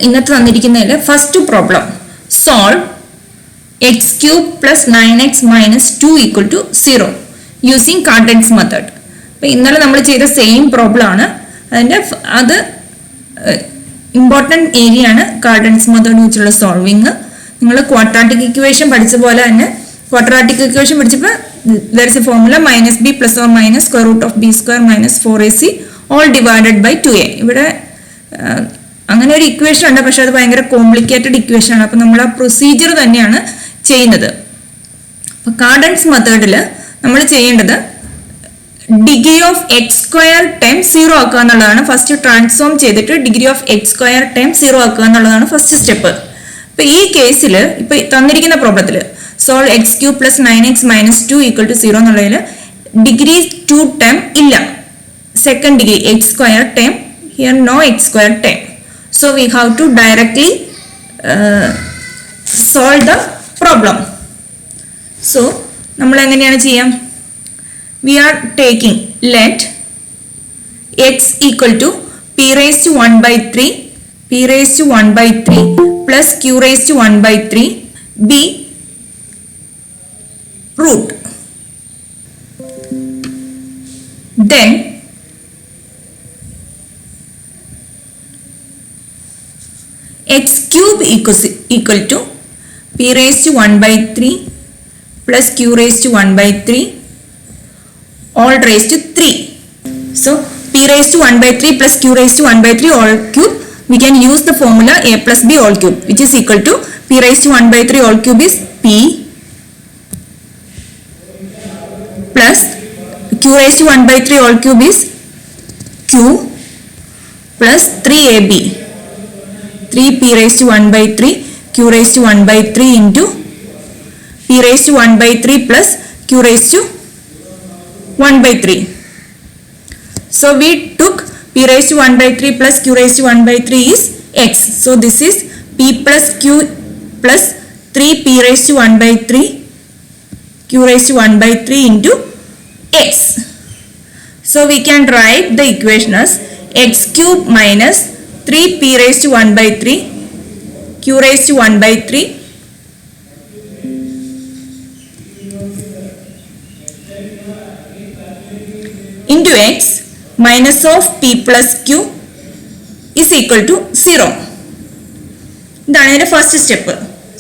ഇന്നത്തെ തന്നിരിക്കുന്നതിൽ first problem solve x cube plus 9x minus 2 equal to 0 using Cardan's method. അപ്പോൾ ഇന്നലെ നമ്മൾ ചെയ്ത സെയിം പ്രോബ്ലം ആണ്. അത് ഇമ്പോർട്ടൻറ്റ് ഏരിയ ആണ് കാർഡൻസ് മെത്തേഡ് വെച്ചുള്ള സോൾവിങ്. നിങ്ങൾ ക്വാഡ്രാറ്റിക് ഇക്വേഷൻ പഠിച്ച പോലെ തന്നെ ക്വാഡ്രാറ്റിക് ഇക്വേഷൻ പഠിച്ചപ്പോൾ there is a formula minus b plus or minus square root of b square minus 4ac all divided by 2a. ഇവിടെ അങ്ങനെ ഒരു ഇക്വേഷൻ ഉണ്ട്, പക്ഷെ അത് ഭയങ്കര കോംപ്ലിക്കേറ്റഡ് ഇക്വേഷൻ ആണ്. അപ്പോൾ നമ്മൾ ആ പ്രൊസീജിയർ തന്നെയാണ് ചെയ്യുന്നത്. അപ്പോൾ കാർഡൻസ് മെത്തേഡിൽ നമ്മൾ ചെയ്യേണ്ടത് degree of X square time 0 ആക്കുക എന്നുള്ളതാണ്. ഫസ്റ്റ് ട്രാൻസ്ഫോം ചെയ്തിട്ട് degree of X square time 0 ആക്കുക എന്നുള്ളതാണ് ഫസ്റ്റ് സ്റ്റെപ്പ്. അപ്പോൾ ഈ കേസിൽ ഇപ്പോൾ തന്നിരിക്കുന്ന പ്രോബ്ലത്തിൽ solve x cube plus 9x minus 2 equal to 0 എന്നുള്ളതിൽ ഡിഗ്രി 2 ടൈം ഇല്ല, second degree x square time, here no x square time. So we have to directly solve the problem. So നമ്മൾ എങ്ങനെയാണ് ചെയ്യാം? We are taking let x equal to p raised to 1 by 3 p raised to 1 by 3 plus q raised to 1 by 3 be root. Then x cube equal to p raised to 1 by 3 plus q raised to 1 by 3 all raised to 3. So p raised to 1 by 3 plus q raised to 1 by 3 all cube, we can use the formula a plus b all cube, which is equal to p raised to 1 by 3 all cube is p plus q raised to 1 by 3 all cube is q plus 3ab. 3p raised to 1 by 3 q raised to 1 by 3 into p raised to 1 by 3 plus q raised to 1 by 3. So we took p raised to 1 by 3 plus q raised to 1 by 3 is x. So this is p plus q plus 3p raised to 1 by 3 q raised to 1 by 3 into x. So we can write the equation as x cube minus 3p raised to 1 by 3 q raised to 1 by 3 into x minus of p plus q is equal to 0. That is the first step.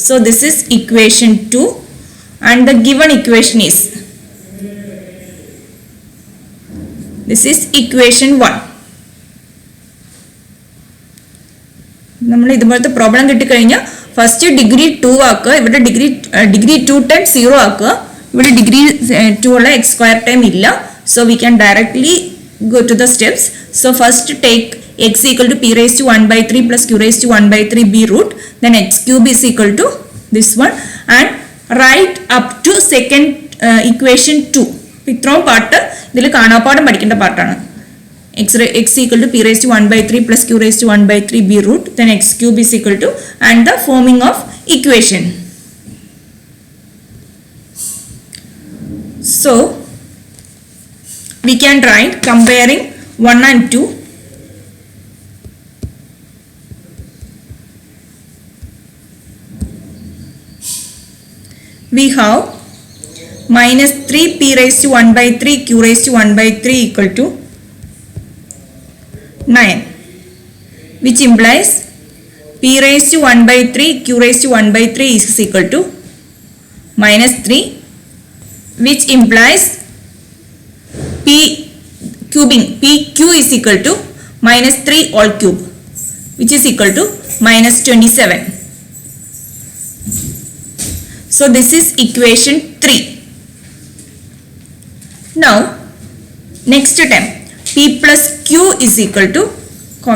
So this is equation 2 and the given equation is this is equation 1. നമ്മൾ ഇതുപോലത്തെ problem കിട്ടിക്കഴിഞ്ഞാൽ first degree 2 ആക്കുക, ഇവിടെ degree 2 time 0 ആക്കുക, ഇവിടെ degree 2 ഉള്ള x square time ഇല്ല. So we can directly go to the steps. So first take x equal to p raise to 1 by 3 plus q raise to 1 by 3 b root, then x cube is equal to this one and write up to second equation 2. ഇത്രയും part ഇതിൽ കാണാപ്പാടം പഠിക്കേണ്ട പാർട്ടാണ്. x equal to p raised to 1 by 3 plus q raised to 1 by 3 b root, then x cube is equal to and the forming of equation. So we can write comparing 1 and 2. We have minus 3p raised to 1 by 3 q raised to 1 by 3 equal to 9, which implies p raised to 1 by 3 q raised to 1 by 3 is equal to minus 3, which implies p cubing pq is equal to minus 3 all cube, which is equal to minus 27. So this is equation 3. Now next term p plus q is equal to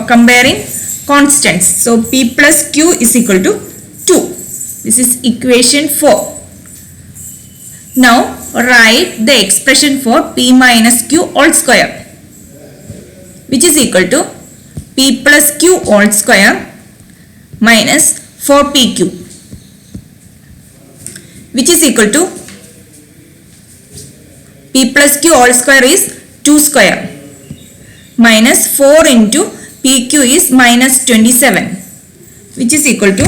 comparing constants. So p plus q is equal to 2. This is equation 4. Now write the expression for p minus q all square, which is equal to p plus q all square minus 4pq, which is equal to p plus q all square is 2 square minus 4 into pq is minus 27, which is equal to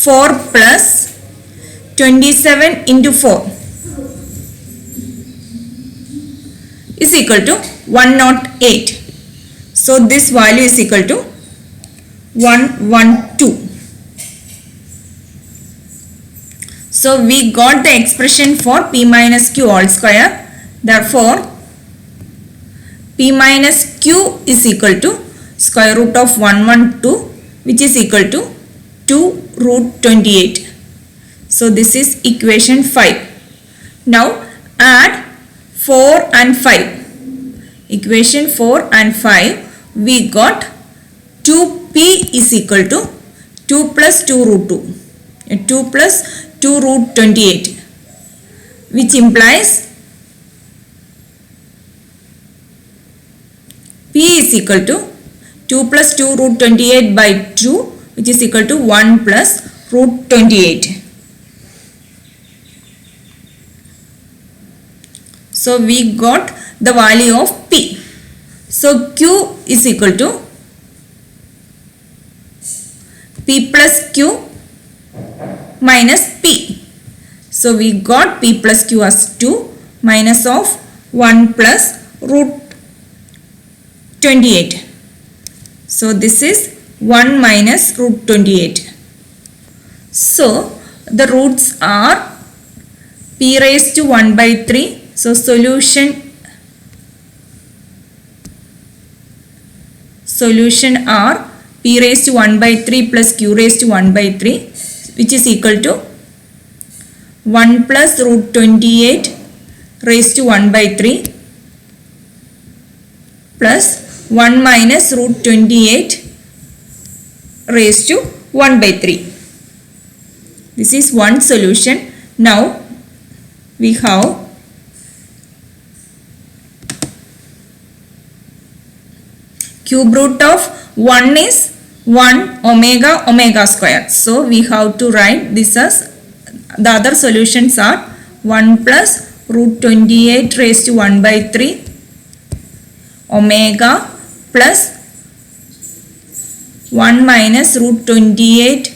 4 plus 27 into 4 is equal to 108. So this value is equal to 112. So we got the expression for P minus Q all square. Therefore, P minus Q is equal to square root of 112, which is equal to 2 root 28. So this is equation 5. Now add 4 and 5. Equation 4 and 5, we got 2P is equal to 2 plus 2 root 2. 2 plus 2 root 28, which implies P is equal to 2 plus 2 root 28 by 2, which is equal to 1 plus root 28. So we got the value of P. So Q is equal to P plus Q minus P. So we got P plus Q as 2 minus of 1 plus root 28. So this is 1 minus root 28. So the roots are P raised to 1 by 3. So solution are P raised to 1 by 3 plus Q raised to 1 by 3, which is equal to 1 plus root 28 raised to 1 by 3 plus 1 minus root 28 raised to 1 by 3. This is one solution. Now we have cube root of 1 is 1 omega omega square. So we have to write this as, the other solutions are 1 plus root 28 raised to 1 by 3 omega plus 1 minus root 28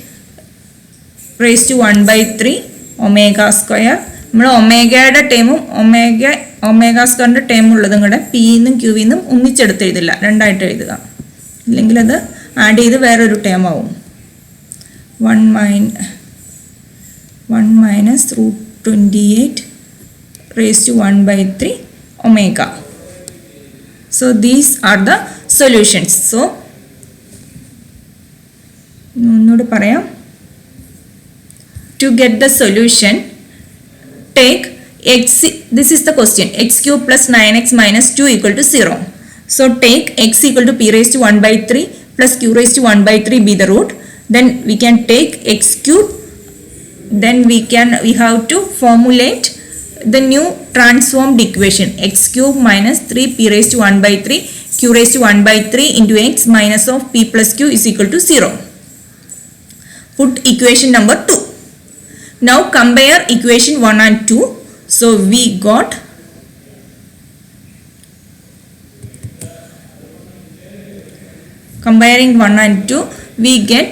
raised to 1 by 3 omega square. നമ്മൾ ഒമേഗയുടെ ടേമും omega സ്ക്വയറിൻ്റെ ടേമും ഉള്ളതും കൂടെ പിന്നും ക്യൂവിന്നും ഒന്നിച്ചെടുത്ത് എഴുതില്ല, രണ്ടായിട്ട് എഴുതുക, ഇല്ലെങ്കിൽ അത് add ചെയ്ത് വേറൊരു ടേം ആവും. 1 minus root 28 raised to 1 by 3 omega. So these are the solutions. So ഒന്നുകൂടി പറയാം. To get the solution, take x, this is the question, x cube plus 9x minus 2 equal to 0. So take x equal to p raised to 1 by 3 plus q raised to 1 by 3 be the root. Then we can take x cube. Then we have to formulate the new transformed equation, x cube minus 3p raised to 1 by 3 q raised to 1 by 3 into x minus of p plus q is equal to 0. Put equation number 2. Now compare equation 1 and 2. So we got comparing 1 and 2, we get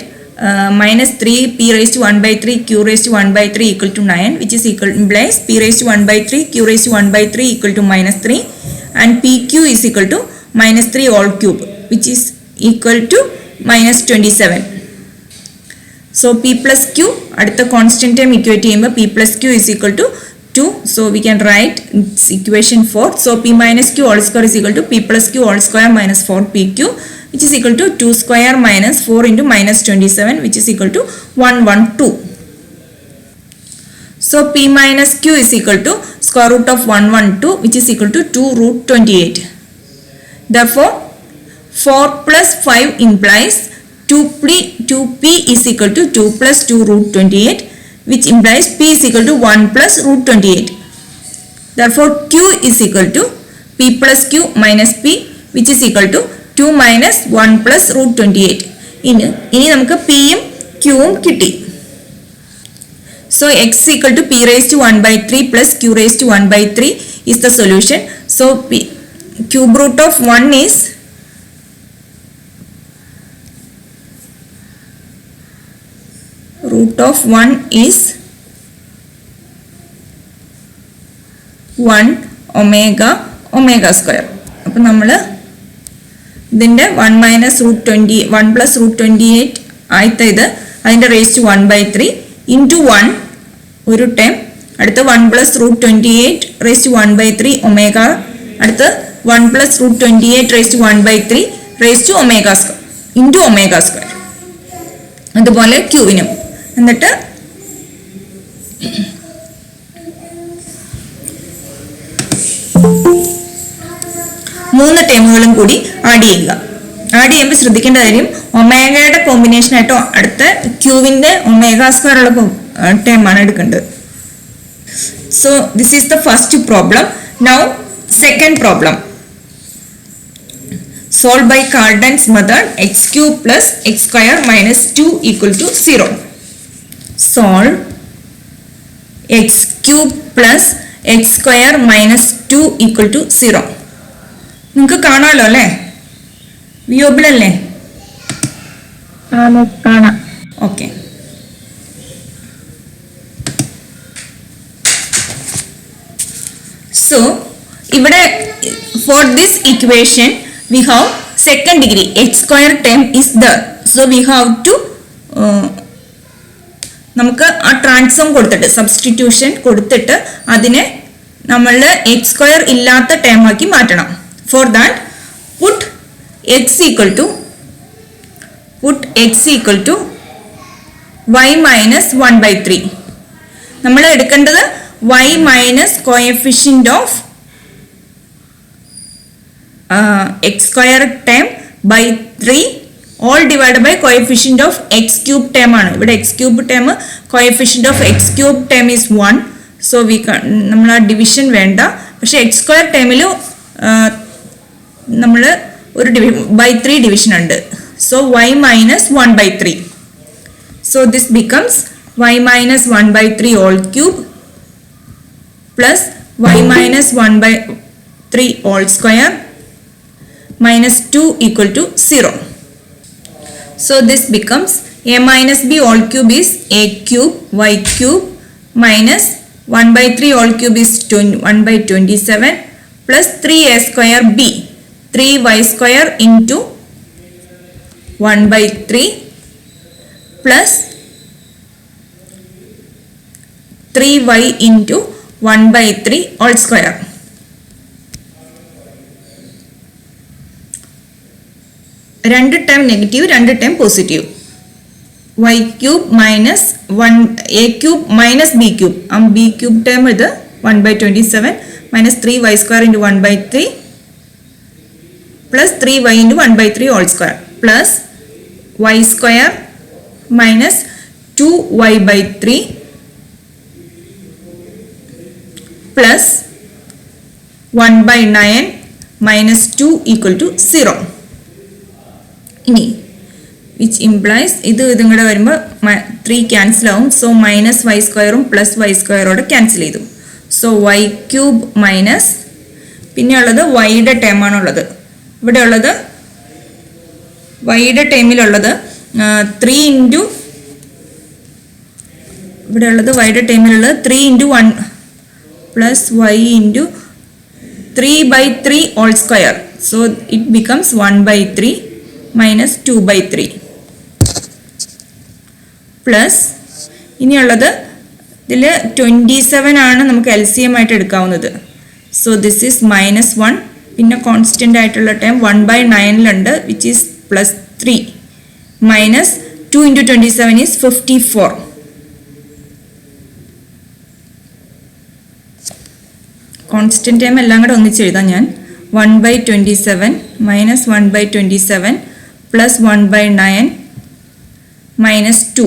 minus 3p raised to 1 by 3 q raised to 1 by 3 equal to 9, which is equal implies p raised to 1 by 3 q raised to 1 by 3 equal to minus 3, and pq is equal to minus 3 all cube, which is equal to minus 27. So p plus q, at the constant term equate ചെയ്യുമ്പോൾ p plus q is equal to 2. So we can write equation 4. So p minus q all square is equal to p plus q all square minus 4pq, which is equal to 2 square minus 4 into minus 27, which is equal to 112. So p minus q is equal to square root of 112, which is equal to 2 root 28. Therefore 4 plus 5 implies 2p is equal to 2 plus 2 root 28, which implies p is equal to 1 plus root 28. Therefore q is equal to p plus q minus p, which is equal to 2 minus 1 plus root 28. ഇനി നമുക്ക് പിയും ക്യൂവും കിട്ടി. So x equal to p raised to 1 by 3 plus q raised to 1 by 3 is the solution. So cube root of 1 is of 1 is 1 omega square. അപ്പോൾ നമ്മൾ ഇതിൻ്റെ 1 minus root 20 1 plus root 28 ആയിട്ട് ഇത് അതിൻ്റെ റേസ് ടു 1/3 ഇൻറ്റു 1 ഒരു time, അടുത്ത് 1 plus root 28 raise to 1/3 omega, അടുത്ത് 1 plus root 28 raise to 1/3 raise to omega square into omega square. അതുപോലെ ക്യൂവിനും. എന്നിട്ട് മൂന്ന് ടേമുകളും കൂടി ആഡ് ചെയ്യുക. ആഡ് ചെയ്യുമ്പോൾ ശ്രദ്ധിക്കേണ്ട കാര്യം ഒമേഗയുടെ കോമ്പിനേഷൻ ആയിട്ടോ അടുത്ത ക്യൂവിന്റെ ഒമേഗ സ്ക്വയർ ഉള്ള ടേമാണ് എടുക്കേണ്ടത്. So this is the first problem. Now second problem. Solve by Cardan's method x cube plus x square minus 2 equal to 0. Solve x cube plus x square minus 2 equal to 0. നിങ്ങൾക്ക് കാണാമല്ലോ അല്ലേ? വിയോബിൾ അല്ലേ? കാണാം. Okay. So ഇവിടെ for this equation we have second degree x square term is there, so we have to നമുക്ക് ആ transform കൊടുത്തിട്ട് substitution കൊടുത്തിട്ട് അതിനെ നമ്മൾ എക്സ് സ്ക്വയർ ഇല്ലാത്ത ടേം ആക്കി മാറ്റണം. For that put x equal to y minus 1/3. നമ്മൾ എടുക്കേണ്ടത് y minus coefficient of x square term by 3 all divided by coefficient of x cube term ആണ്. ഇവിടെ x cube term coefficient of x cube term is 1, so we നമ്മൾ ആ division വേണ്ട. പക്ഷെ x square termൽ നമ്മൾ ഒരു by 3 ഡിവിഷൻ ഉണ്ട്. so y minus 1/3. so this becomes y minus 1/3 all cube plus y minus 1/3 all square minus 2 equal to 0. So this becomes a minus b all cube is a cube y cube minus 1/3 all cube is 1/27 plus 3a square b 3y square into 1/3 plus 3y into 1/3 all square. രണ്ട് time negative, രണ്ട് time positive. y cube minus 1 a cube minus b cube. b cube time ഇത് 1/27 minus 3y square into 1/3 plus 3y into 1/3 whole square plus y square minus 2y/3 plus 1/9 minus 2 equal to 0. ഇനി which implies ഇത് ഇതും വരുമ്പോൾ 3 cancel ആവും. So minus Y സ്ക്വയറും plus Y സ്ക്വയറോടെ cancel ചെയ്തു. So Y cube minus പിന്നെ ഉള്ളത് വൈയുടെ ടേമാണുള്ളത്. ഇവിടെ ഉള്ളത് വൈയുടെ ടേമിലുള്ളത് 3 ഇൻറ്റു ഇവിടെ ഉള്ളത് വൈയുടെ ടേമിലുള്ളത് 3 into 1 plus y into 3/3 whole square. So it becomes 1/3 minus 2/3 plus ഇനിയുള്ളത് ഇതിൽ 27 ആണ് നമുക്ക് LCM ആയിട്ട് എടുക്കാവുന്നത്. സോ ദിസ് ഈസ് -1 പിന്നെ കോൺസ്റ്റൻ്റ് ആയിട്ടുള്ള time 1/9 which is plus 3 minus 2 into 27 is 54. Constant time എല്ലാം കൂടെ ഒന്നിച്ച് എഴുതാം ഞാൻ. 1/27 മൈനസ് 1/27 പ്ലസ് 1/9 മൈനസ് 2.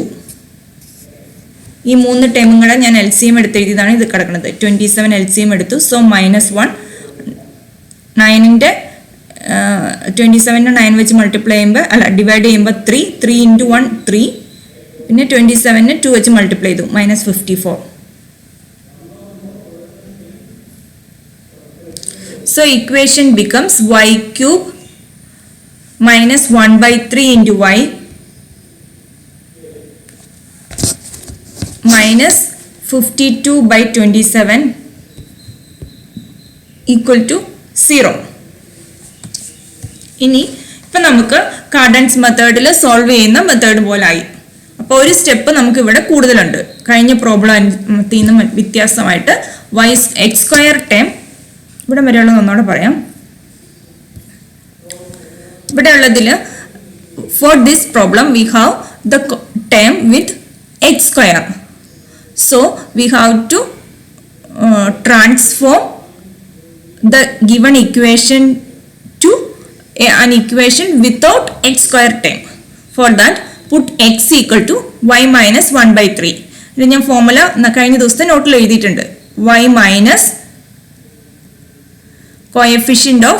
ഈ മൂന്ന് ടേമും കൂടെ ഞാൻ LCM എടുത്തെഴുതിയതാണ് ഇത് കിടക്കുന്നത്. 27 LCM എടുത്തു. സോ -1 9ൻ്റെ 27ൻ്റെ 9 വെച്ച് മൾട്ടിപ്ലൈ ചെയ്യുമ്പോൾ ഡിവൈഡ് ചെയ്യുമ്പോൾ 3 ഇൻറ്റു 1 3 പിന്നെ 27നെ 2 വെച്ച് മൾട്ടിപ്ലൈ ചെയ്തു -54. So equation becomes y cube minus 1/3 into y minus 52 by 27 equal to 0. ഇനി ഇപ്പം നമുക്ക് കാർഡൻസ് മെത്തേഡിൽ സോൾവ് ചെയ്യുന്ന മെത്തേഡ് പോലായി. അപ്പോൾ ഒരു സ്റ്റെപ്പ് നമുക്ക് ഇവിടെ കൂടുതലുണ്ട്. കഴിഞ്ഞ പ്രോബ്ലത്തിൽ നിന്ന് വ്യത്യാസമായിട്ട് എക്സ് സ്ക്വയർ ടേം ഇവിടെ വരെയുള്ളത് ഒന്നുകൂടെ പറയാം. ഇവിടെ ഉള്ളതിൽ for this problem we have the term with x square. So we have to transform the given equation to an equation without x square term. For that put x equal to y minus 1 by 3. ഇത് ഞാൻ formula കഴിഞ്ഞ ദിവസത്തെ നോട്ടിൽ എഴുതിയിട്ടുണ്ട്. y minus coefficient of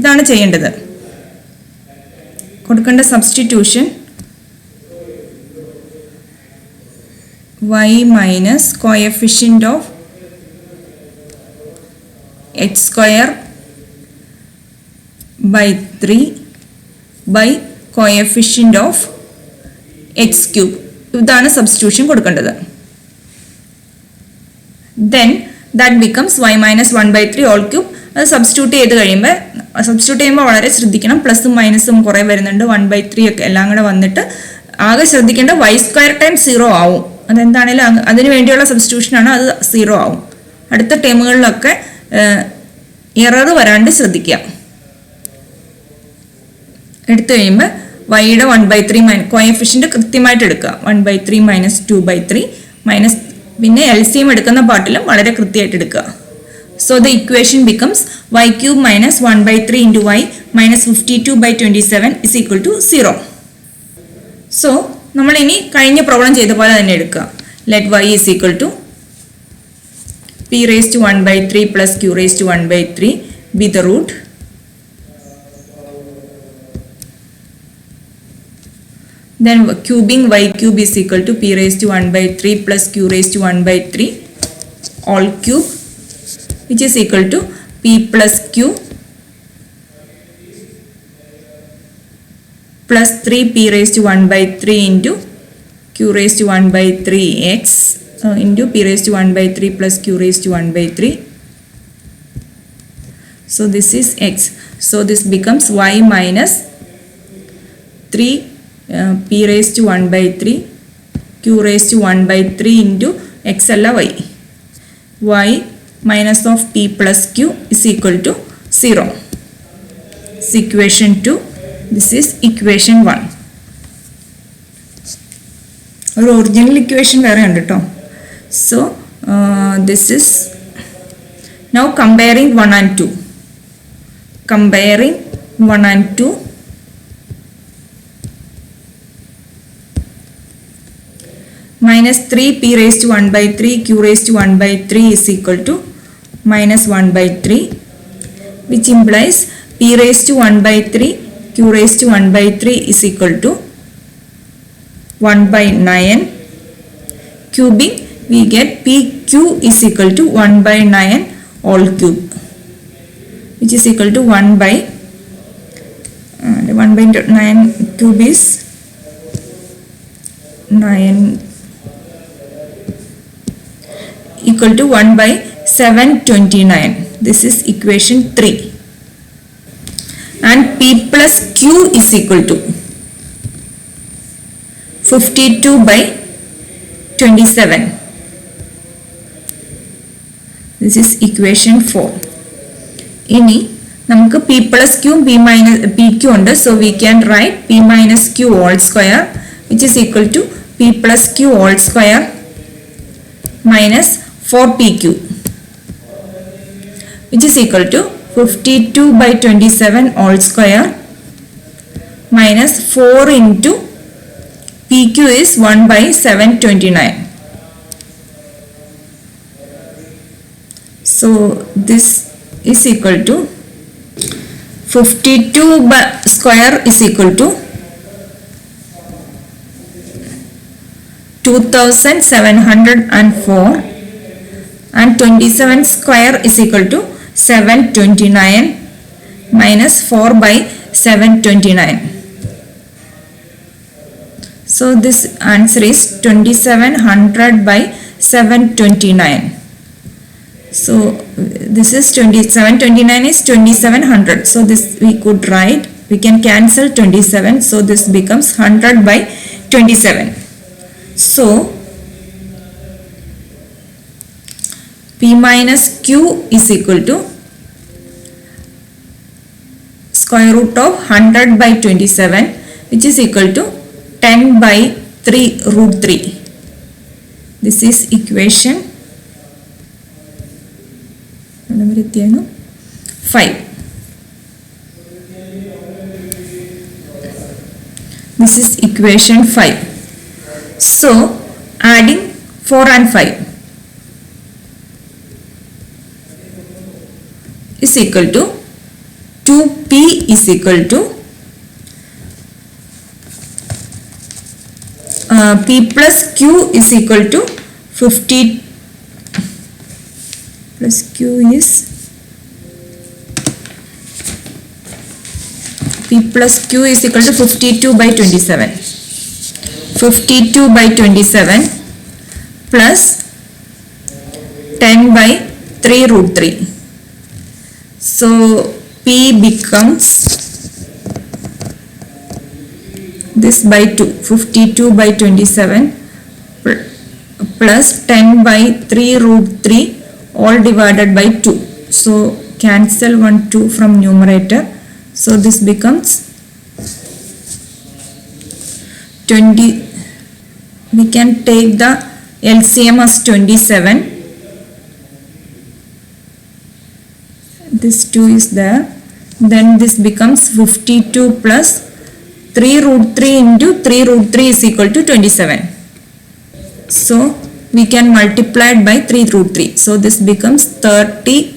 ഇതാണ് ചെയ്യേണ്ടത്. കൊടുക്കേണ്ട substitution y minus coefficient of x square by 3 by coefficient of x cube. ഇതാണ് സബ്സ്റ്റിറ്റ്യൂഷൻ കൊടുക്കേണ്ടത്. Then that becomes y minus 1 by 3 all cube. അത് സബ്സ്റ്റിറ്റ്യൂട്ട് ചെയ്യുമ്പോൾ വളരെ ശ്രദ്ധിക്കണം. പ്ലസും മൈനസും കുറേ വരുന്നുണ്ട്. 1/3 ഒക്കെ എല്ലാം കൂടെ വന്നിട്ട് ആകെ ശ്രദ്ധിക്കേണ്ട y സ്ക്വയർ ടൈം 0 ആവും. അതെന്താണെങ്കിലും അതിന് വേണ്ടിയുള്ള സബ്സ്റ്റിറ്റ്യൂഷനാണ്, അത് 0 ആവും. അടുത്ത ടേമുകളിലൊക്കെ എറർ വരാണ്ട് ശ്രദ്ധിക്കുക. എടുത്തു കഴിയുമ്പോൾ വൈയുടെ 1/3 കോയഫിഷ്യന്റ് കൃത്യമായിട്ട് എടുക്കുക. 1/3 മൈനസ് 2/3 മൈനസ് പിന്നെ LCM എടുക്കുന്ന പാർട്ടിലും വളരെ കൃത്യമായിട്ട് എടുക്കുക. So the equation becomes y cube minus 1/3 into y minus 52 by 27 is equal to 0. So നമ്മൾ ഇനി കഴിഞ്ഞ പ്രോബ്ലം ചെയ്ത പോലെ തന്നെ എടുക്കുക. Let y is equal to p raised to 1/3 plus q raised to 1/3 be the root. Then cubing y cube is equal to p raised to 1/3 plus q raised to 1/3 all cube, which is equal to p plus q plus 3p raised to 1/3 into q raised to 1/3 x into p raised to 1/3 plus q raised to 1/3. So this is x. So this becomes y minus 3 p raised to 1/3 q raised to 1/3 into x alla y. Y minus of p plus q is equal to 0. This is equation 2. This is equation 1. Our original equation വേറെ ഉണ്ട് ട്ടോ. So this is now comparing 1 and 2. Comparing 1 and 2. Minus 3p raised to 1/3 q raised to 1/3 is equal to minus 1/3, which implies p raised to 1/3 q raised to 1/3 is equal to 1/9. Cubing we get pq is equal to 1/9 all cube, which is equal to 1/9 cube is 9 equal to 1/729. This is equation 3. And p plus q is equal to 52 by 27. This is equation 4. ഇനി നമുക്ക് p plus q p minus pq ഉണ്ട്. So we can write p minus q all square, which is equal to p plus q all square minus 4pq, which is equal to 52 by 27 all square minus 4 into pq is 1/729. So this is equal to 52 square is equal to 2704 and 27 square is equal to 729 minus 4/729. So this answer is 2700 by 729. So this is 729 is 2700. So this we could write, we can cancel 27. So this becomes 100 by 27. So P minus Q is equal to square root of 100 by 27, which is equal to 10 by 3 root 3. This is equation 5. This is equation 5. So adding 4 and 5 is equal to 2P is equal to P plus Q is equal to 50 plus Q is P plus Q is equal to 52 by 27. 52 by 27 plus 10 by 3 root 3. So P becomes this by 2, 52 by 27 plus 10 by 3 root 3 all divided by 2. So cancel 1 2 from numerator. So this becomes 20. We can take the LCM as 27. This 2 is there. Then this becomes 52 plus 3 root 3 into 3 root 3 is equal to 27. So we can multiply it by 3 root 3. So this becomes 30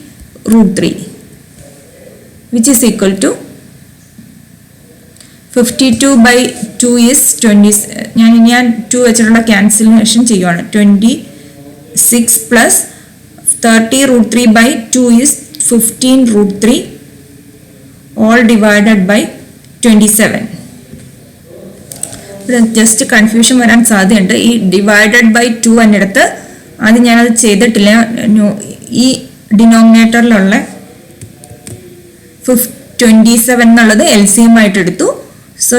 root 3, which is equal to 52 by 2 is 20. ഞാൻ 2 വെച്ചിട്ടുള്ള cancellation ചെയ്യുവാണ്. 26 plus 30 root 3 by 2 is 15 root 3 all divided by 27. Just confusion വരാൻ സാധ്യതയുണ്ട്. ഈ divided by 2 എന്നിടത്ത് അത് ഞാനത് ചെയ്തിട്ടില്ല. ഈ ഡിനോമിനേറ്ററിലുള്ള 27 എന്നുള്ളത് LCM ആയിട്ട് എടുത്തു. So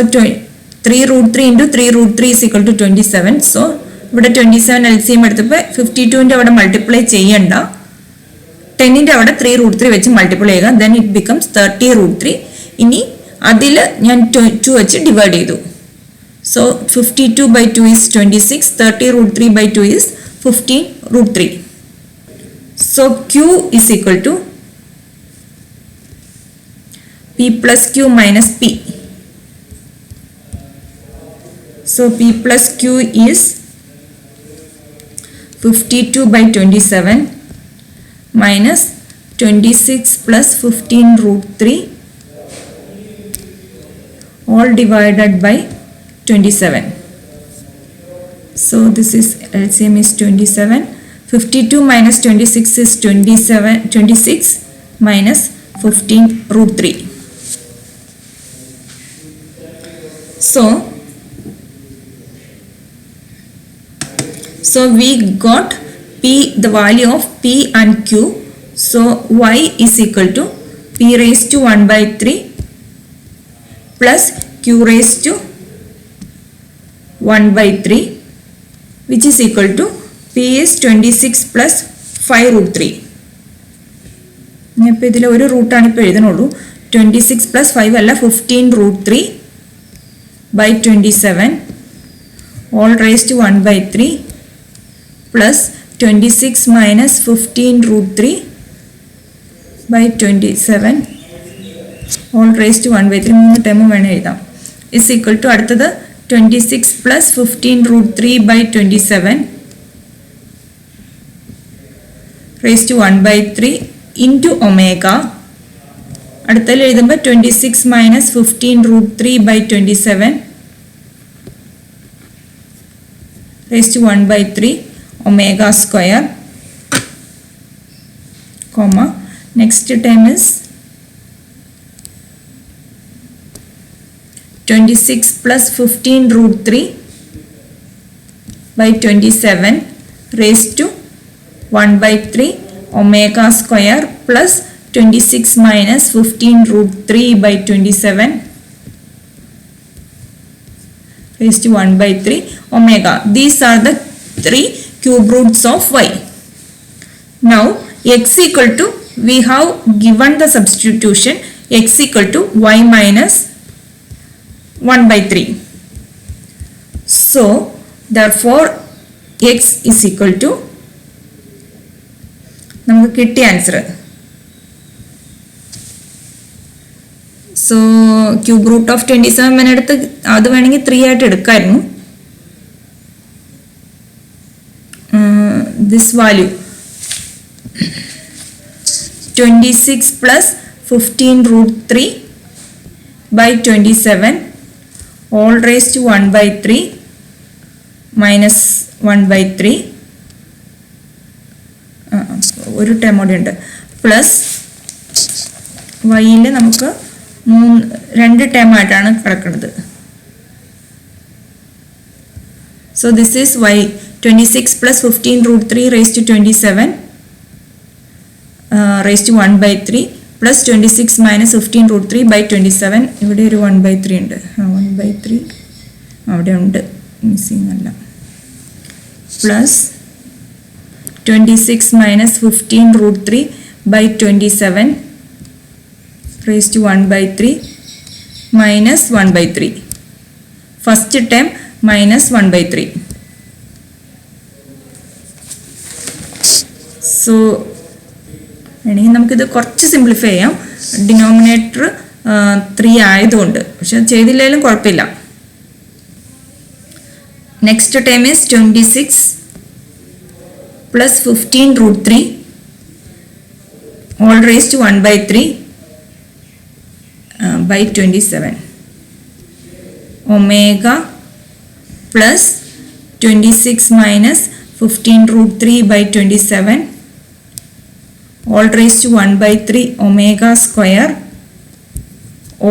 3 root 3 into 3 root 3 is equal to 27. So ഇവിടെ 27 LCM എടുത്തപ്പോൾ 52ന്റെ അവിടെ മൾട്ടിപ്ലൈ ചെയ്യണ്ട, 10ന്റെ അവിടെ 3 root 3 വെച്ച് മൾട്ടിപ്ലൈ ചെയ്യുക. Then it becomes 30 root 3. ഇനി അതിൽ ഞാൻ 2 വെച്ച് ഡിവൈഡ് ചെയ്തു. So 52 by 2 is 26, 30 root 3 by 2 is 15 root 3. So Q is equal to P plus Q minus P. So P plus Q is 52 by 27 minus 26 plus 15 root 3 all divided by 27. So this is LCM is 27. 52 minus 26 is 26 minus 15 root 3. So we got P, the value of P and Q. So Y is equal to P raised to 1 by 3 plus Q raised to 1 by 3, which is equal to P is 26 plus 5 root 3. ഇപ്പോൾ ഇതിൽ ഒരു റൂട്ടാണ് ഇപ്പോൾ എഴുതുന്നുള്ളൂ. 26 plus 5 അല്ല, 15 root 3 by 27 all raised to 1 by 3 plus 26 minus 15 root 3 by 27 all raised to 1 by 3. മൂന്ന് ടേമും വേണം എഴുതാം. is equal to അടുത്തത് 26 plus 15 root 3 by 27 raised to 1 by 3 into omega. അടുത്തതിൽ എഴുതുമ്പോൾ 26 minus 15 root 3 by 27 raised to 1 by 3 omega square, comma. Next term is 26 plus 15 root 3 by 27 raised to 1 by 3 omega square plus 26 minus 15 root 3 by 27 raised to 1 by 3 omega. These are the 3 cube roots of y. Now x equal to, we have given the substitution x equal to y minus 1 by 3. So therefore x is equal to, നമുക്ക് കിട്ടിയ answer. So cube root of 27 എടുത്ത് അത് വേണമെങ്കിൽ 3 ആയിട്ട് എടുക്കായിരുന്നു. This value 26 plus 15 root 3 by 27 all raised to 1 by 3 minus 1 by 3 ഒരു term കൂടി ഉണ്ട് പ്ലസ് വൈയിൽ നമുക്ക് 2 ടേം ആയിട്ടാണ് കിടക്കുന്നത്. So this is y 26 plus 15 root 3 raised to 27 raised to 1 by 3 plus 26 minus 15 root 3 by 27. ഇവിടെ ഒരു 1 by 3 ഉണ്ട്. 1 by 3 അവിടെ ഉണ്ട്, മിസ്സിംഗ് അല്ല. Plus 26 minus 15 root 3 by 27 raised to 1 by 3 minus 1 by 3. First term minus 1 by 3. So വേണമെങ്കിൽ നമുക്കിത് കുറച്ച് simplify ചെയ്യാം. ഡിനോമിനേറ്റർ 3 ആയതുകൊണ്ട്, പക്ഷെ ചെയ്തില്ലെങ്കിലും കുഴപ്പമില്ല. Next time is 26 plus 15 root 3 all raised to 1 by 3 by 27 omega plus 26 minus 15 root 3 by 27 all raised to 1 by 3 omega square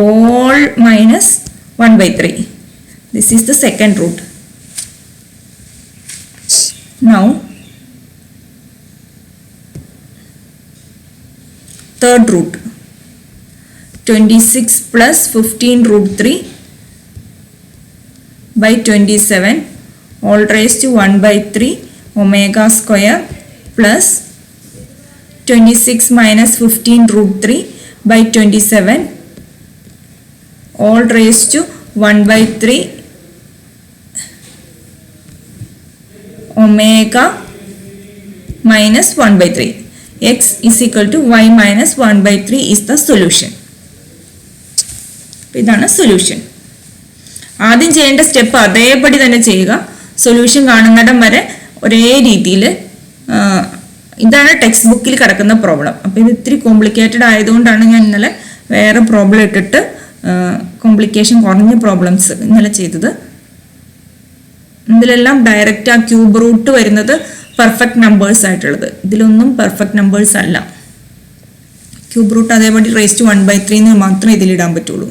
all minus 1 by 3. This is the second root. Now third root 26 plus 15 root 3 by 27 all raised to 1 by 3 omega square plus 26 minus 15 root 3 by 27 all raised to 1 by 3 omega minus 1 by 3. X is equal to y minus 1 by 3 is the solution. ഇതാണ് solution. ആദ്യം ചെയ്യേണ്ട step അതേപടി തന്നെ ചെയ്യുക. Solution കാണുന്നിടം വരെ ഒരേ രീതിയിൽ. ഇതാണ് ടെക്സ്റ്റ് ബുക്കിൽ കിടക്കുന്ന പ്രോബ്ലം. അപ്പോൾ ഇത് ഇത്തിരി കോംപ്ലിക്കേറ്റഡ് ആയതുകൊണ്ടാണ് ഞാൻ ഇന്നലെ വേറെ പ്രോബ്ലം ഇട്ടിട്ട് കോംപ്ലിക്കേഷൻ കുറഞ്ഞ പ്രോബ്ലംസ് ഇന്നലെ ചെയ്തത്. ഇതിലെല്ലാം ഡയറക്റ്റ് ആ ക്യൂബ് റൂട്ട് വരുന്നത് പെർഫെക്റ്റ് നമ്പേഴ്സ് ആയിട്ടുള്ളത്. ഇതിലൊന്നും പെർഫെക്റ്റ് നമ്പേഴ്സ് അല്ല. ക്യൂബ് റൂട്ട് അതേപടി റേസ് ടു 1 by 3 എന്ന് മാത്രമേ ഇതിലിടാൻ പറ്റുള്ളൂ.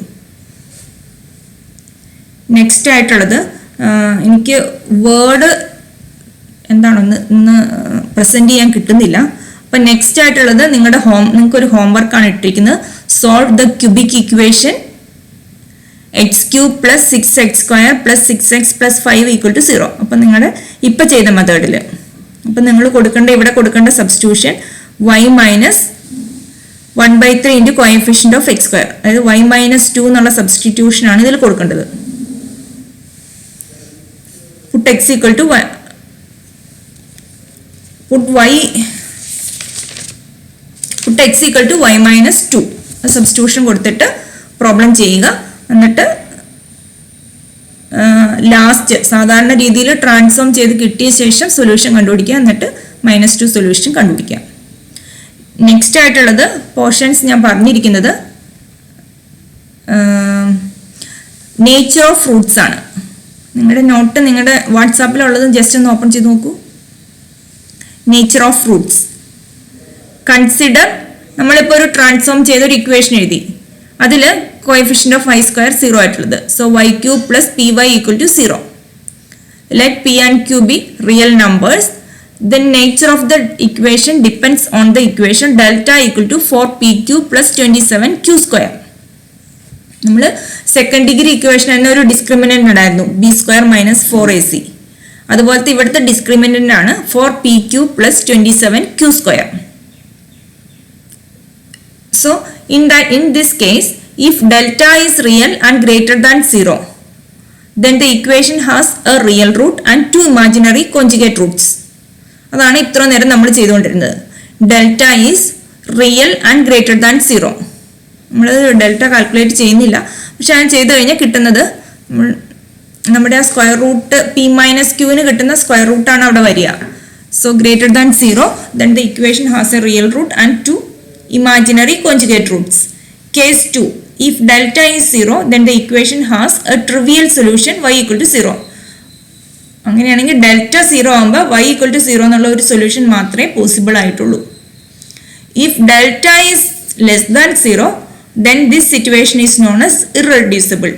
നെക്സ്റ്റ് ആയിട്ടുള്ളത് എനിക്ക് വേർഡ് എന്താണെന്ന് ഇന്ന് പ്രസന്റ് ചെയ്യാൻ കിട്ടുന്നില്ല. അപ്പം നെക്സ്റ്റ് ആയിട്ടുള്ളത് നിങ്ങൾക്കൊരു ഹോംവർക്കാണ് ഇട്ടിരിക്കുന്നത്. Solve the cubic equation x³ plus 6x square plus 6x plus 5 equal to 0. അപ്പം നിങ്ങളുടെ ഇപ്പം ചെയ്ത മെത്തേഡിൽ അപ്പം നിങ്ങൾ ഇവിടെ കൊടുക്കേണ്ട substitution y minus 1 by 3 into coefficient of x square, അതായത് y minus 2 എന്നുള്ള സബ്സ്റ്റിറ്റ്യൂഷൻ ആണ് ഇതിൽ കൊടുക്കേണ്ടത്. put x equal to y, put x equal to y minus 2 substitution കൊടുത്തിട്ട് പ്രോബ്ലം ചെയ്യുക. എന്നിട്ട് ലാസ്റ്റ് സാധാരണ രീതിയിൽ ട്രാൻസ്ഫോം ചെയ്ത് കിട്ടിയ ശേഷം സൊല്യൂഷൻ കണ്ടുപിടിക്കുക. എന്നിട്ട് -2 സൊല്യൂഷൻ കണ്ടുപിടിക്കുക. നെക്സ്റ്റ് ആയിട്ടുള്ളത് പോർഷൻസ് ഞാൻ പറഞ്ഞിരിക്കുന്നത് നേച്ചർ ഓഫ് ഫ്രൂട്ട്സ് ആണ്. നിങ്ങളുടെ നോട്ട് നിങ്ങളുടെ വാട്സാപ്പിലുള്ളത് ജസ്റ്റ് ഒന്ന് ഓപ്പൺ ചെയ്ത് നോക്കൂ. Nature of fruits. കൺസിഡർ, നമ്മളിപ്പോൾ ഒരു ട്രാൻസ്ഫോം ചെയ്ത ഒരു ഇക്വേഷൻ എഴുതി. അതിൽ കോഎഫിഷ്യന്റ് ഓഫ് y² 0 ആയിട്ടുള്ളത്. So y³ plus py equal to 0. let p and q be real numbers, then nature of the equation depends on the equation delta equal to 4pq plus 27q square. നമ്മൾ second degree equation തന്നെ ഒരു discriminant ഉണ്ടായിരുന്നു b² minus 4ac. അതുപോലത്തെ ഇവിടുത്തെ discriminant ആണ് 4pq plus 27q square. So in this case, if delta is real and greater than 0, then the equation has a real root and two imaginary conjugate roots. അതാണ് ഇത്ര നേരം നമ്മൾ ചെയ്തുകൊണ്ടിരുന്നത്. Delta is real and greater than 0. നമ്മൾ delta calculate ചെയ്യുന്നില്ല, പക്ഷെ അത് ചെയ്ത് കഴിഞ്ഞാൽ കിട്ടുന്നത് നമ്മുടെ ആ സ്ക്വയർ റൂട്ട് പി മൈനസ് ക്യൂവിന് കിട്ടുന്ന സ്ക്വയർ റൂട്ടാണ് അവിടെ വരിക. So greater than 0, then the equation has a real root and two imaginary conjugate roots. Case 2, if delta is 0, then the equation has a trivial solution y equal to 0. അങ്ങനെയാണെങ്കിൽ delta 0 ആകുമ്പോൾ y equal to 0 എന്നുള്ള ഒരു solution മാത്രമേ possible ആയിട്ടുള്ളൂ. If delta is less than 0, then this situation is known as irreducible.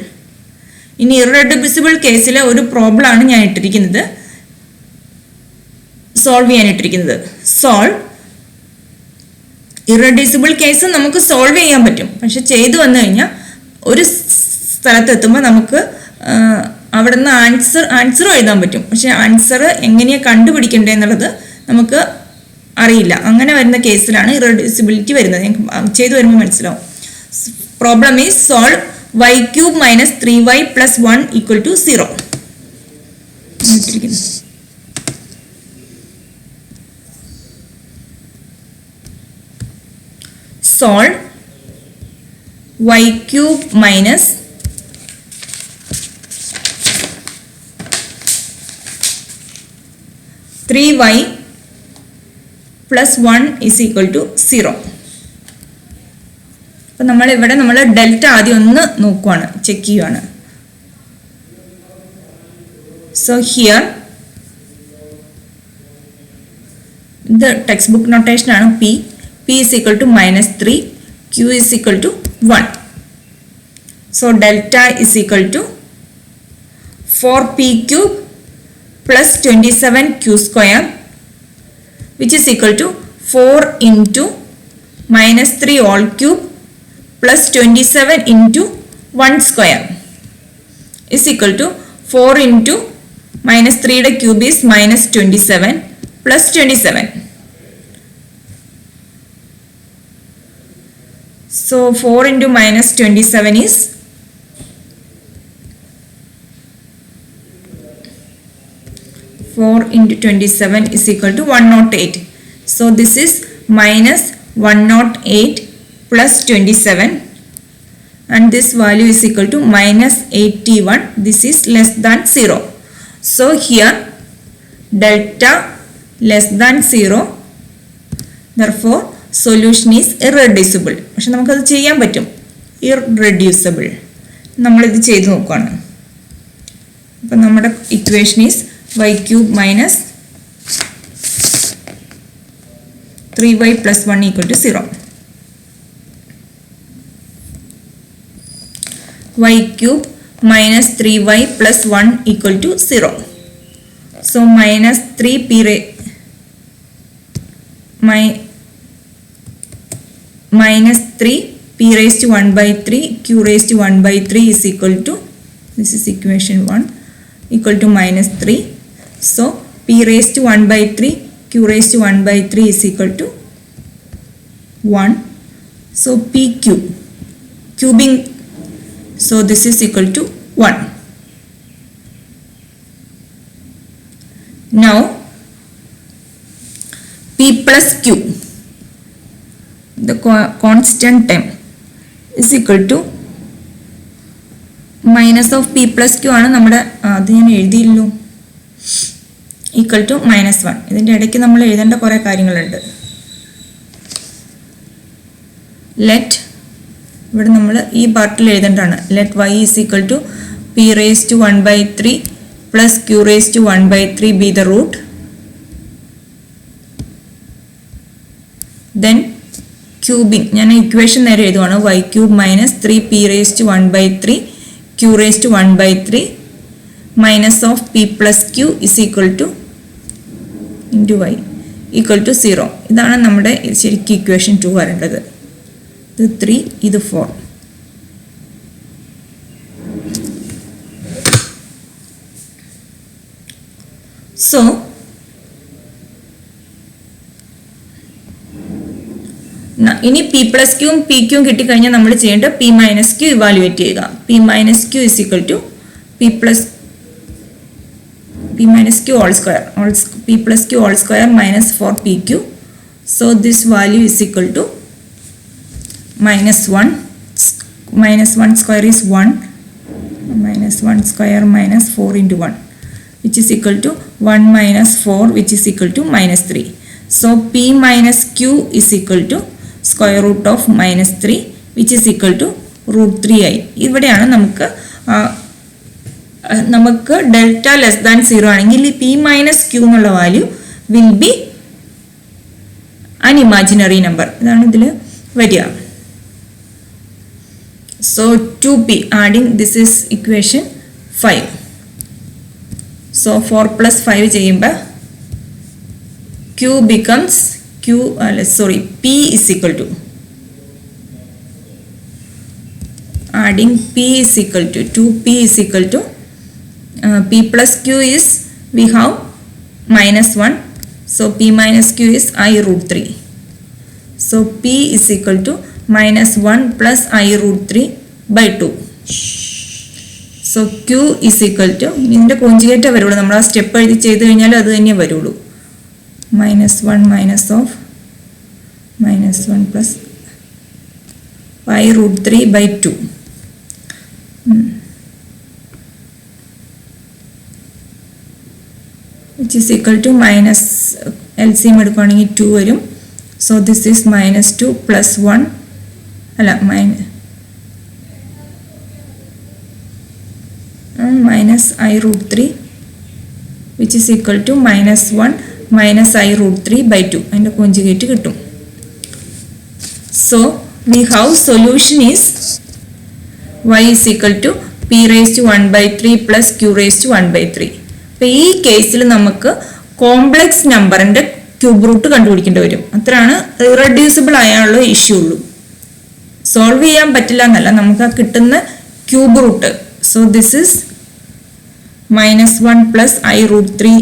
ഇനി irreducible കേസിലെ ഒരു problem ആണ് ഞാൻ ഇട്ടിരിക്കുന്നത്, സോൾവ് ചെയ്യാനിട്ടിരിക്കുന്നത്. ഇറഡ്യൂസിബിൾ കേസ് നമുക്ക് സോൾവ് ചെയ്യാൻ പറ്റും, പക്ഷെ ചെയ്തു വന്നു കഴിഞ്ഞാൽ ഒരു സ്ഥലത്തെത്തുമ്പോൾ നമുക്ക് അവിടെ നിന്ന് ആൻസറും എഴുതാൻ പറ്റും, പക്ഷെ ആൻസർ എങ്ങനെയാണ് കണ്ടുപിടിക്കേണ്ടതെന്നുള്ളത് നമുക്ക് അറിയില്ല. അങ്ങനെ വരുന്ന കേസിലാണ് ഇറഡ്യൂസിബിലിറ്റി വരുന്നത്. ചെയ്തു വരുമ്പോൾ മനസ്സിലാവും. Problem is solve y³ minus 3y plus 1 equal to 0. Solve y³ minus 3y plus 1 is equal to 0. അപ്പോൾ നമ്മൾ ഡെൽറ്റ ആദ്യം ഒന്ന് നോക്കുവാണ്, ചെക്ക് ചെയ്യുവാണ്. സോ ഹിയർ ഇത് ടെക്സ്റ്റ് ബുക്ക് നൊട്ടേഷൻ ആണ്. p is equal to minus 3, q is equal to 1. So delta is equal to 4p cube plus 27q square, which is equal to 4 into minus 3 all cube plus 27 into 1 square is equal to 4 into minus 3 the cube is minus 27 plus 27. So 4 into minus 27 is 4 into 27 is equal to 108. So this is minus 108 plus 27, and this value is equal to minus 81. This is less than 0. So here delta less than 0, therefore solution is irreducible. പക്ഷെ നമുക്കത് ചെയ്യാൻ പറ്റും, irreducible. നമ്മളിത് ചെയ്ത് നോക്കുകയാണ്. അപ്പം നമ്മുടെ equation is y³ minus 3y plus 1 equal to 0. y³ minus 3y plus 1 equal to 0. So minus 3p minus 3p raised to 1 by 3 q raised to 1 by 3 is equal to, this is equation 1, equal to minus 3. So p raised to 1 by 3 q raised to 1 by 3 is equal to 1. So pq cubing, so this is equal to 1. Now p plus q, the constant term, is equal to minus of p plus q ആണ് നമ്മുടെ, അത് ഞാൻ എഴുതിയില്ലോ, equal to -1. ഇതിൻ്റെ ഇടയ്ക്ക് നമ്മൾ എഴുതേണ്ട കുറേ കാര്യങ്ങളുണ്ട്. ലെറ്റ്, ഇവിടെ നമ്മൾ ഈ പാർട്ടിൽ എഴുതേണ്ടതാണ്. Let y is equal to p raised to 1 by 3 plus q raised to 1 by 3 be the root. Then cubing, ഞാൻ ഇക്വേഷൻ നേരെ എഴുതുവാണ്. y³ minus 3p raised to 1 by 3 q raised to 1 by 3 minus of p plus q is equal to into y equal to 0. ഇതാണ് നമ്മുടെ ശരിക്കും equation 2 വരേണ്ടത്. ഇത് 3, ഇത് 4. So ഇനി p plus ക്യൂവും പി ക്യൂവും കിട്ടിക്കഴിഞ്ഞാൽ നമ്മൾ ചെയ്യേണ്ട പി മൈനസ് ക്യൂ ഇവാലുവേറ്റ് ചെയ്യുക. P minus q is equal to p minus q all square, p plus q all square minus 4pq. So this value is equal to minus 1 square is 1, minus 1 square minus 4 into 1, which is equal to 1 minus 4, which is equal to minus 3. So p minus q is equal to square root of minus 3, which is equal to root 3i. ഇവിടെയാണ് നമുക്ക് delta less than 0 ആണെങ്കിൽ P minus Q എന്നുള്ള value will be an imaginary number. ഇതാണ് ഇതിൽ വരിക. So 2p adding this is equation 5. So 4 plus 5 ചെയ്യുമ്പോൾ p is equal to adding p is equal to 2p is equal to p plus q is we have minus 1, so p minus q is I root 3. So p is equal to minus 1 plus I root 3 by 2. So q is equal to ഇതിൻ്റെ conjugate വരുള്ളൂ. നമ്മൾ ആ step എഴുതി ചെയ്ത് കഴിഞ്ഞാൽ അത് തന്നെ വരുള്ളൂ. minus 1 minus of minus 1 plus I root 3 by 2. Which is equal to minus LCM എടുക്കുകയാണെങ്കിൽ 2 വരും. So this is minus 2 plus 1 അല്ല minus I root 3 which is equal to minus 1 minus I root 3 by 2. അതിൻ്റെ conjugate കിട്ടും. So we have solution is y is equal to p raised to 1 by 3 plus q raised to 1 by 3. അപ്പോൾ ഈ കേസിൽ നമുക്ക് complex നമ്പറിൻ്റെ cube root കണ്ടുപിടിക്കേണ്ടി വരും. അത്രയാണ് irreducible ആയുള്ള ഇഷ്യൂ ഉള്ളൂ. സോൾവ് ചെയ്യാൻ പറ്റില്ല എന്നല്ല, നമുക്ക് ആ കിട്ടുന്ന cube root. So this is minus 1 plus I root 3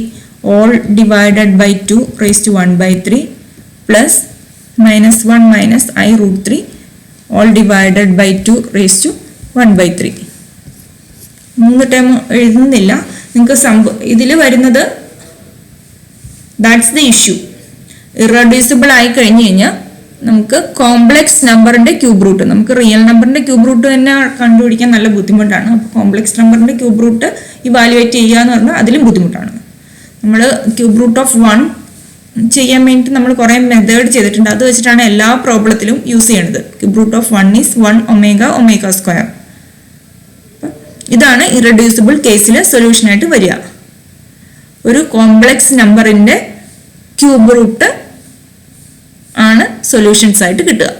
all divided by 2 raised to 1 by 3 plus minus 1 minus I root 3 all divided by 2 raised to 1 by 3. 3 time എഴുതുന്നില്ല, നിങ്ങൾക്ക് ഇതിൽ വരുന്നത് ദാറ്റ്സ് ദ ഇഷ്യൂ. ഇറഡ്യൂസിബിൾ ആയി കഴിഞ്ഞ് കഴിഞ്ഞാൽ നമുക്ക് complex നമ്പറിൻ്റെ cube root, നമുക്ക് റിയൽ നമ്പറിൻ്റെ ക്യൂബ് റൂട്ട് തന്നെ കണ്ടുപിടിക്കാൻ നല്ല ബുദ്ധിമുട്ടാണ്. അപ്പോൾ കോംപ്ലക്സ് നമ്പറിൻ്റെ ക്യൂബ് റൂട്ട് ഇവാലുവേറ്റ് ചെയ്യുക എന്ന് പറഞ്ഞാൽ അതിലും ബുദ്ധിമുട്ടാണ്. നമ്മൾ ക്യൂബ് റൂട്ട് ഓഫ് 1 ചെയ്യാൻ വേണ്ടിയിട്ട് നമ്മൾ കുറേ മെത്തേഡ് ചെയ്തിട്ടുണ്ട്. അത് വെച്ചിട്ടാണ് എല്ലാ പ്രോബ്ലത്തിലും യൂസ് ചെയ്യണത്. Cube root of 1 is 1 omega square. ഇതാണ് ഇറഡ്യൂസിബിൾ കേസിൽ സൊല്യൂഷനായിട്ട് വരിക. ഒരു കോംപ്ലക്സ് നമ്പറിൻ്റെ ക്യൂബ് റൂട്ട് ആണ് സൊല്യൂഷൻസ് ആയിട്ട് കിട്ടുക.